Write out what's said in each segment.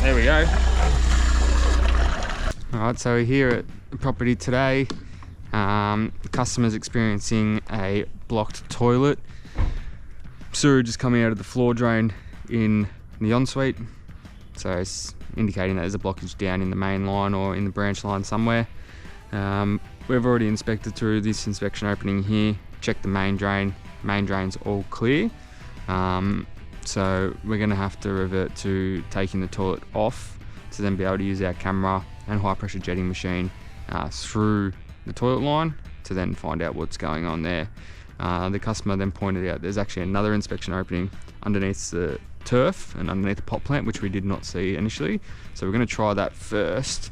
There we go. Alright, so we're here at the property today. The customer's experiencing a blocked toilet. Sewage is coming out of the floor drain in the ensuite. So it's indicating that there's a blockage down in the main line or in the branch line somewhere. We've already inspected through this inspection opening here, checked the main drain. Main drain's all clear. So we're going to have to revert to taking the toilet off to then be able to use our camera and high pressure jetting machine through the toilet line to then find out what's going on there. The customer then pointed out there's actually another inspection opening underneath the turf and underneath the pot plant, which we did not see initially. So we're going to try that first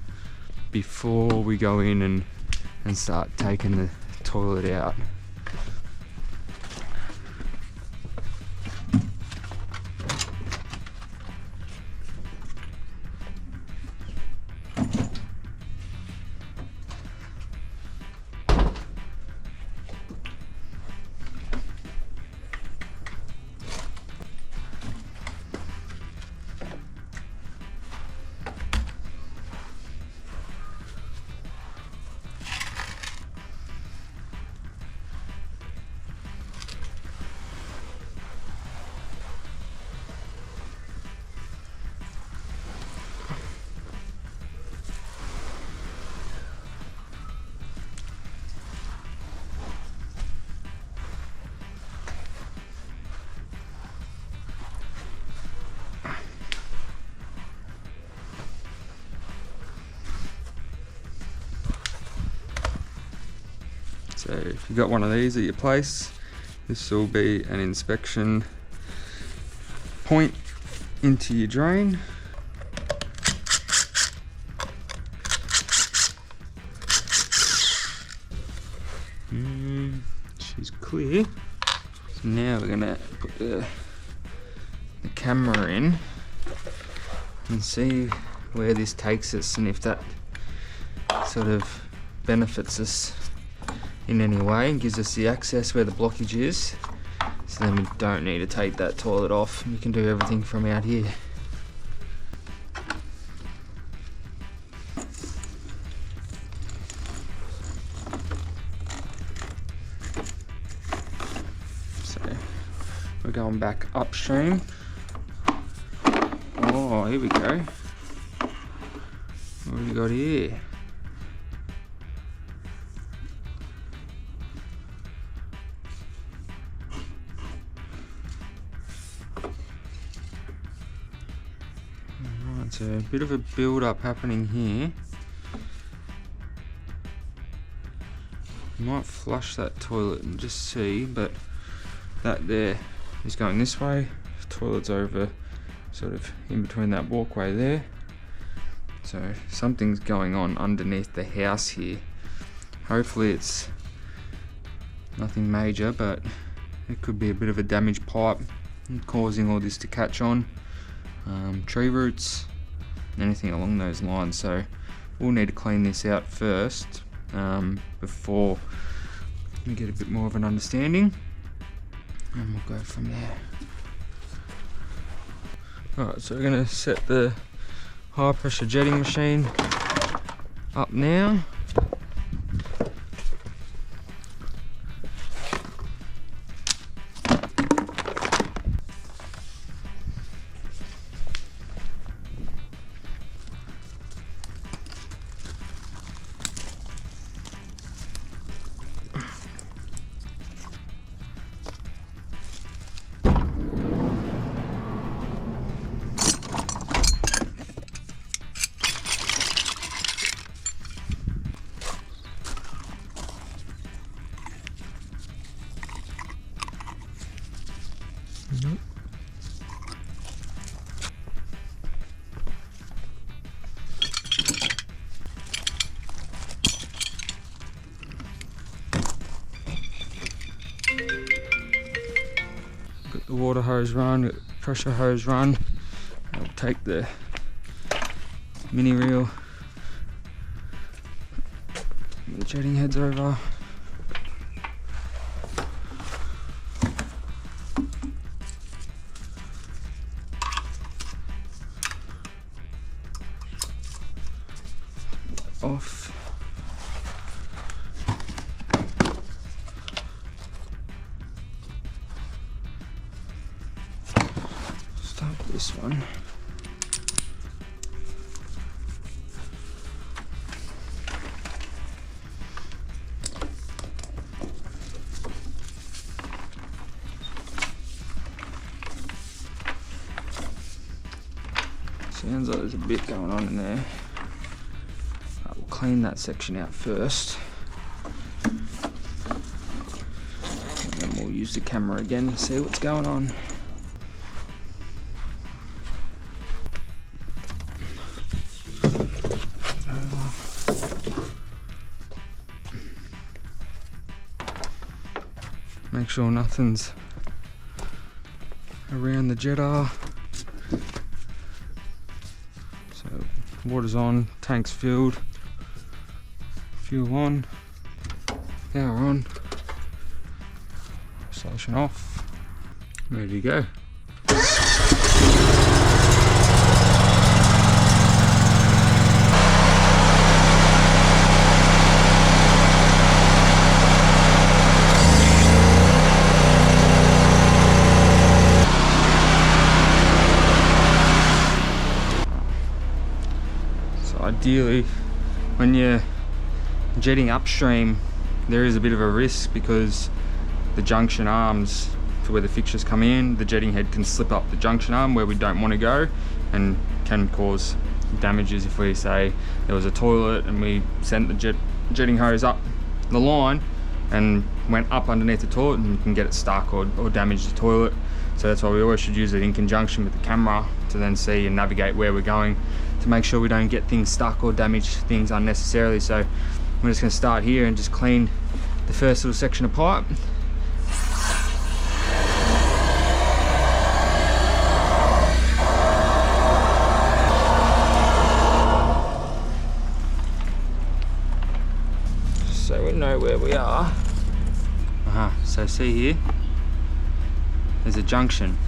before we go in and start taking the toilet out. So if you've got one of these at your place, this will be an inspection point into your drain. She's clear. So now we're gonna put the camera in and see where this takes us and if that sort of benefits us in any way and gives us the access where the blockage is, so then we don't need to take that toilet off. We can do everything from out here. So we're going back upstream. Oh, here we go. What have we got here? It's a bit of a build-up happening here. You might flush that toilet and just see, but that there is going this way. The toilet's over sort of in between that walkway there. So something's going on underneath the house here. Hopefully it's nothing major, but it could be a bit of a damaged pipe causing all this to catch on. Tree roots, anything along those lines. So we'll need to clean this out first before we get a bit more of an understanding, and we'll go from there. Alright, so we're going to set the high pressure jetting machine up now. Nope. Got the water hose run, got the pressure hose run. I'll take the mini reel, the jetting heads over. off. Start with this one. Sounds like there's a bit going on in there. Right, we'll clean that section out first. And then we'll use the camera again to see what's going on. Make sure nothing's around the jetter. So water's on, tank's filled, fuel on, power on, station off, ready to go. Ideally, when you're jetting upstream, there is a bit of a risk because the junction arms to where the fixtures come in, the jetting head can slip up the junction arm where we don't want to go and can cause damages. If we say there was a toilet and we sent the jetting hose up the line and went up underneath the toilet, and you can get it stuck or damage the toilet. So that's why we always should use it in conjunction with the camera to then see and navigate where we're going, to make sure we don't get things stuck or damage things unnecessarily. So I'm just going to start here and just clean the first little section of pipe. So we know where we are. So see here, there's a junction.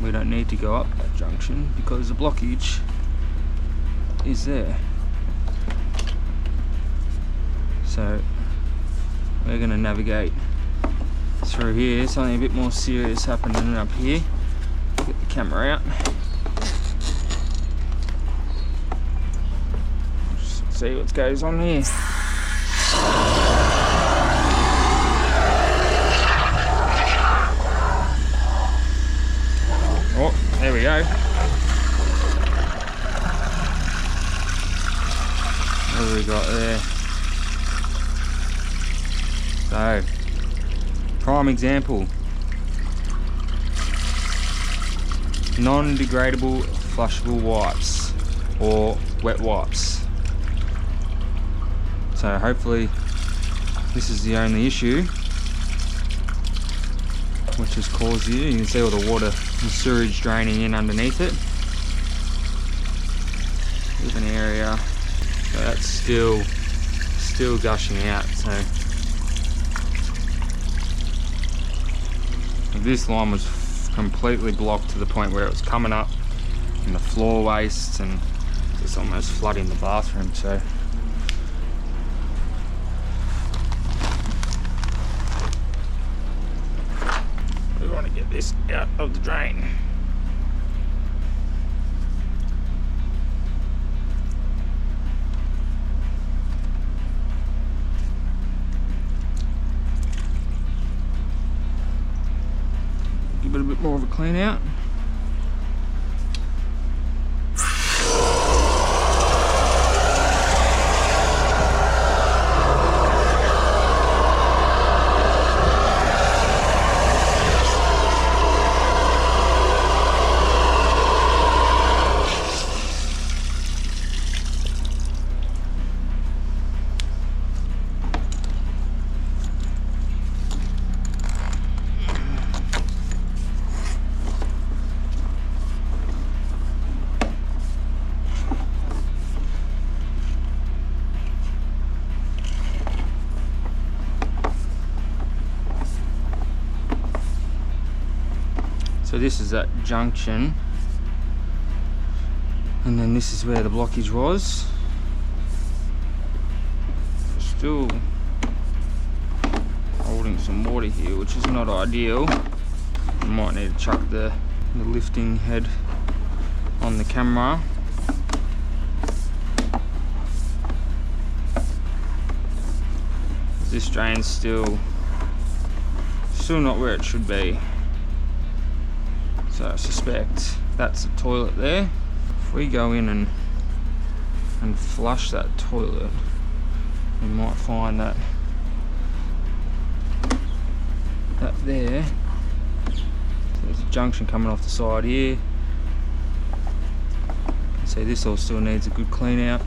We don't need to go up that junction because the blockage is there. So we're going to navigate through here. Something a bit more serious happening up here. Get the camera out. Just see what goes on here. Oh, there we go. What have we got there? So, prime example. Non-degradable flushable wipes or wet wipes. So hopefully this is the only issue which has caused you. You can see all the water and sewage draining in underneath it. There's an area, so that's still gushing out. So this line was completely blocked to the point where it was coming up in the floor wastes and just almost flooding the bathroom. So we want to get this out of the drain. Give it a bit more of a clean out. So this is that junction, and then this is where the blockage was. still holding some water here, which is not ideal. I might need to chuck the lifting head on the camera. This drain's still not where it should be. So I suspect that's the toilet there. If we go in and flush that toilet, we might find that there. So there's a junction coming off the side here. You can see this all still needs a good clean out.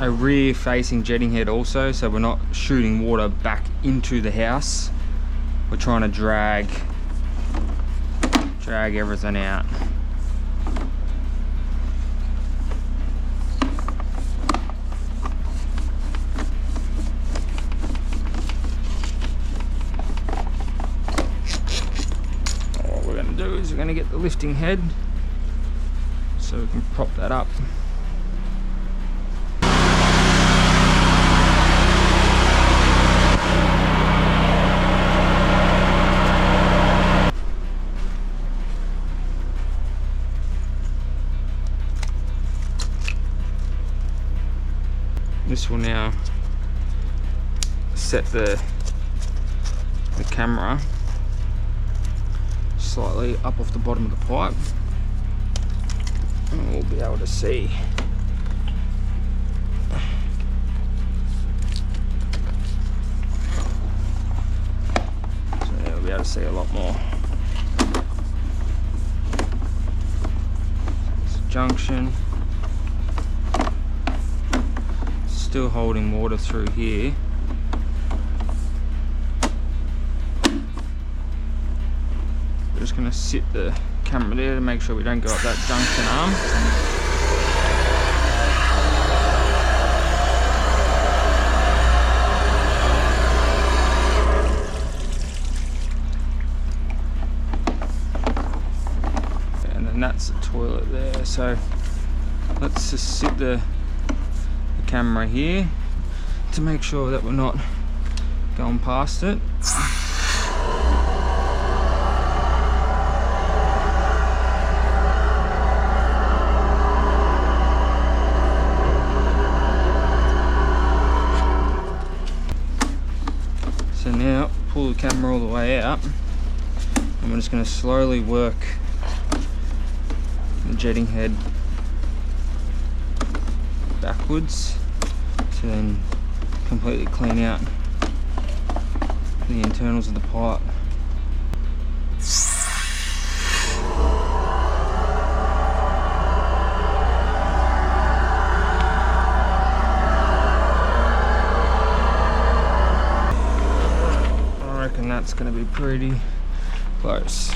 A rear facing jetting head also, so we're not shooting water back into the house. We're trying to drag everything out. What we're going to do is we're going to get the lifting head so we can prop that up. This will now set the camera slightly up off the bottom of the pipe, and we'll be able to see we'll be able to see a lot more. It's a junction. Still holding water through here. We're just going to sit the camera there to make sure we don't go up that junction arm. And then that's the toilet there. So let's just sit the camera here to make sure that we're not going past it. So now pull the camera all the way out, and we're just going to slowly work the jetting head backwards to then completely clean out the internals of the pipe. I reckon that's going to be pretty close.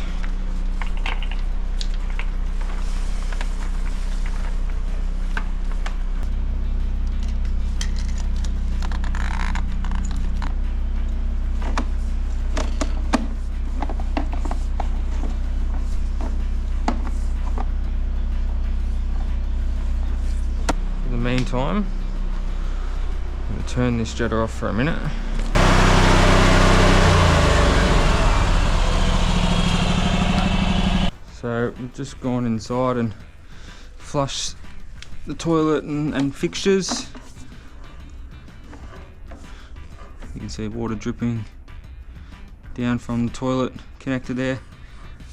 Meantime, I'm going to turn this jetter off for a minute. So I've just gone inside and flushed the toilet and fixtures. You can see water dripping down from the toilet connector there.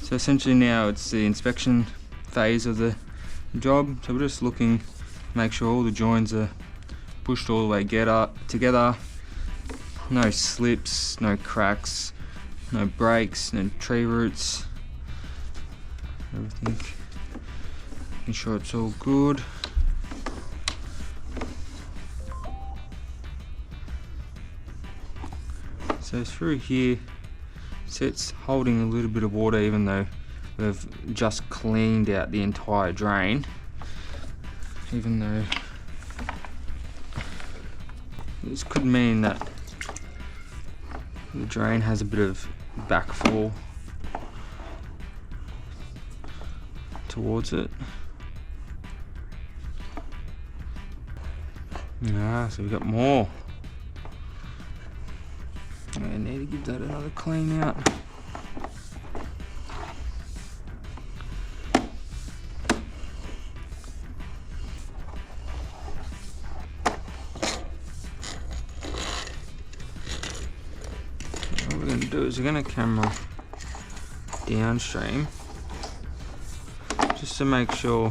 So essentially now it's the inspection phase of the job. So we're just looking, make sure all the joins are pushed all the way together, no slips, no cracks, no breaks, no tree roots, everything, making sure it's all good. So through here, it's holding a little bit of water even though we've just cleaned out the entire drain. Even though this could mean that The drain has a bit of backfall towards it. So we've got more. I need to give that another clean out. What we're going to do is we're going to camera downstream just to make sure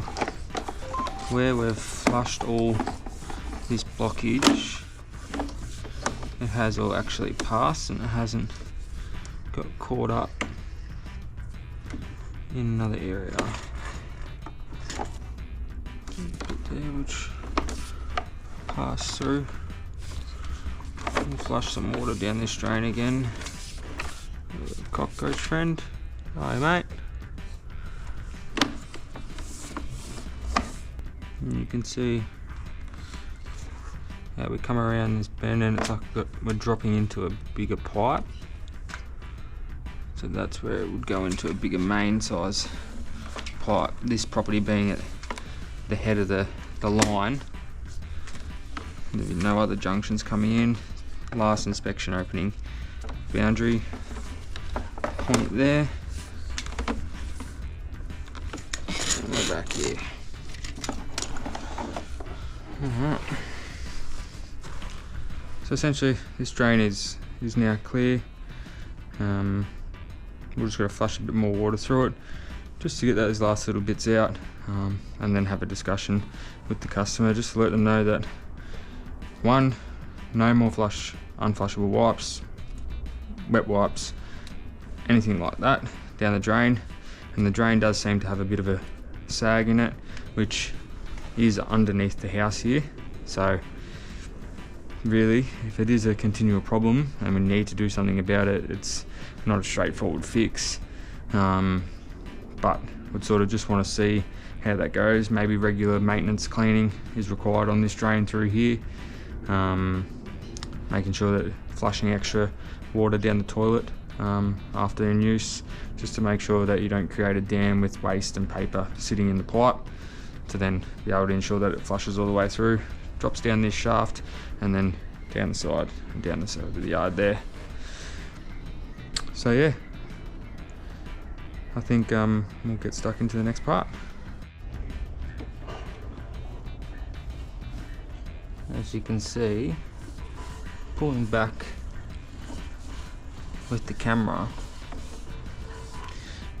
where we've flushed all this blockage, it has all actually passed and it hasn't got caught up in another area. Bit there which passed through. We'll flush some water down this drain again. Cockroach friend. Hi mate. And you can see how we come around this bend and it's like we're dropping into a bigger pipe. So that's where it would go into a bigger main size pipe. This property being at the head of the line. There'll be no other junctions coming in. Last inspection opening boundary point there. And we're back here. Alright. So essentially this drain is now clear. We're just going to flush a bit more water through it just to get those last little bits out, and then have a discussion with the customer just to let them know that one, no more unflushable wipes, wet wipes, anything like that down the drain. And the drain does seem to have a bit of a sag in it, which is underneath the house here. So really, if it is a continual problem and we need to do something about it, it's not a straightforward fix. But would sort of just want to see how that goes. Maybe regular maintenance cleaning is required on this drain through here. Making sure that flushing extra water down the toilet after in use, just to make sure that you don't create a dam with waste and paper sitting in the pipe, to then be able to ensure that it flushes all the way through, drops down this shaft and then down the side and down the side of the yard there. So yeah, I think we'll get stuck into the next part. As you can see, pulling back with the camera,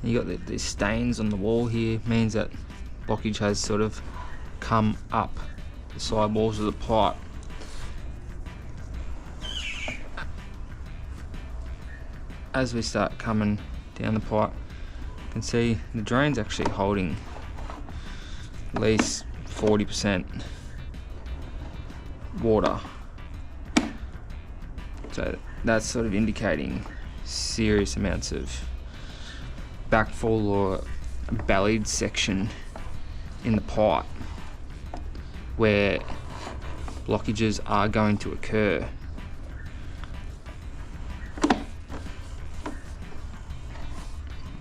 you got these stains on the wall here, means that blockage has sort of come up the side walls of the pipe. As we start coming down the pipe, you can see the drain's actually holding at least 40% water. So that's sort of indicating serious amounts of backfall or bellied section in the pipe where blockages are going to occur.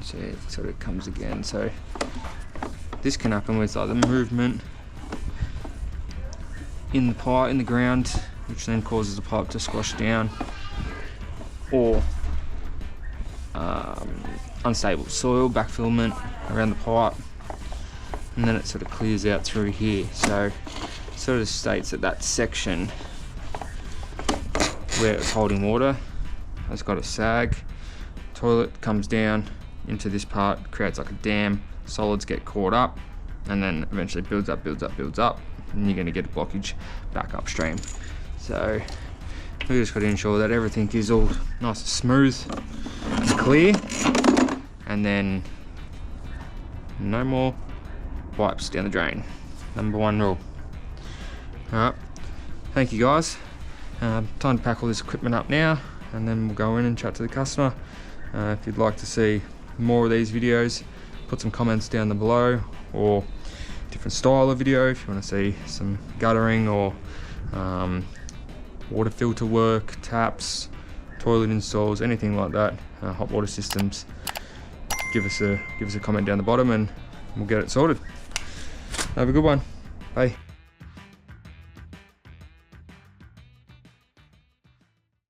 So it sort of comes again. So this can happen with either movement in the pipe, in the ground, which then causes the pipe to squash down, or unstable soil, backfillment around the pipe, and then it sort of clears out through here. So it sort of states that that section where it's holding water has got a sag. Toilet comes down into this part, creates like a dam, solids get caught up, and then eventually builds up, and you're going to get a blockage back upstream. So we just got to ensure that everything is all nice and smooth and clear, and then no more wipes down the drain. Number one rule. Alright, thank you guys. Time to pack all this equipment up now, and then we'll go in and chat to the customer. If you'd like to see more of these videos, put some comments down below, or different style of video if you want to see some guttering or water filter work, taps, toilet installs, anything like that, hot water systems, give us a comment down the bottom and we'll get it sorted. Have a good one. Bye.